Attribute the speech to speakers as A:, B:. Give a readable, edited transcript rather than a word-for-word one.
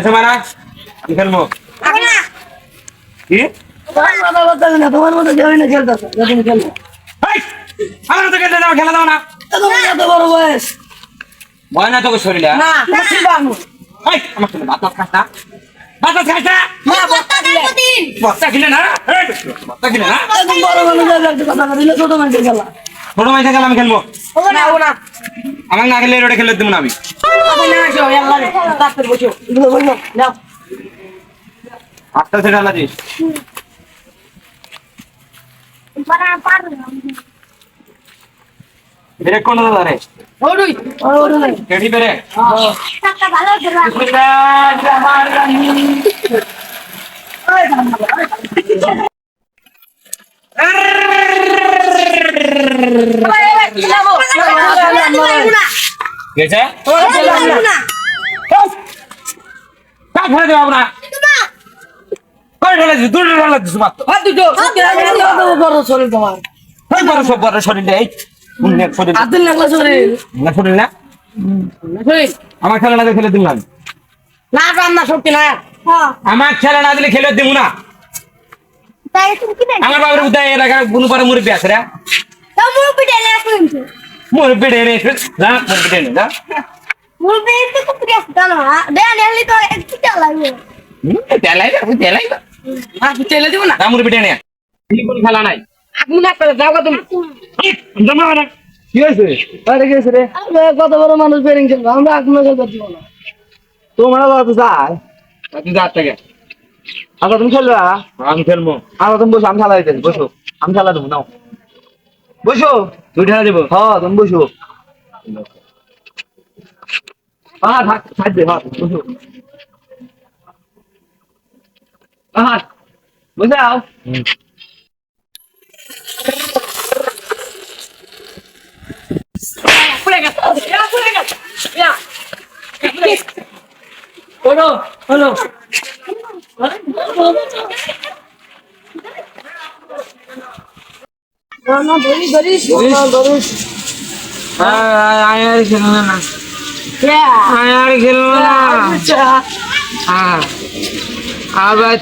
A: মারা আমি খেলবো কি
B: তোমার মতো কেউ না খেলতেছে তুমি খেলবো
A: আমার তো খেলতে দাও খেলা দাও না
B: এত বড় বয়স
A: ভয় না তোকে শরীরে
B: না
A: আমার ছেলে বাতাস খাস না বাতাস খাস না বস্তা খেলে না বস্তা খেলে না
B: বড় মানুষ কথা দিলে ছোট মানুষের খেলা
A: ছোট মাইসা খেলা আমি খেলবো
B: না
A: আমাকে না খেলে এটা খেলে দেবো না আমি আটটা সেটা লাগিস ব্রেক কোন দাদা রে কেডি ব্রেক গেছে কাজ হয়ে যাবে না কই ঢালা দিস দুটো ঢালা দিস মাত্র
B: বড় শরীর তোমার
A: কই বড় সব বড় শরীর রে নেক শরীর
B: আদিল লাগলা শরীর
A: না শরীর না আমার খেলা না খেলে দিলাম
B: না রান্না শক্তি না
A: আমার খেলা না দিলে খেলে দেবো না আমার বাবার উদয় এলাকার কোনো পারে মুরব্বী আছে রে মুরব্বী রে যা মুরব্বী রে যা তেলাই
B: চলে দিব না
A: না মুরব্বী রে কোন খেলা নাই
B: আগুন একটা যাও তুমি
A: কি হয়েছে
B: রে কত বড় মানুষ বেরিং খেলবো আমরা আগুন খেলতে দিব না
A: তোমার তো যায় তুই যা থেকে আচ্ছা তুমি খেলবা আমি খেলবো আচ্ছা তুমি বসো আমি খেলা দিতে বসো আমি খেলা দেবো নাও বসো তুই ঠেলা দেবো হ্যাঁ তুমি বসো হ্যাঁ থাকবে হ্যাঁ বসো হ্যাঁ বুঝাও
B: হলো
A: আবার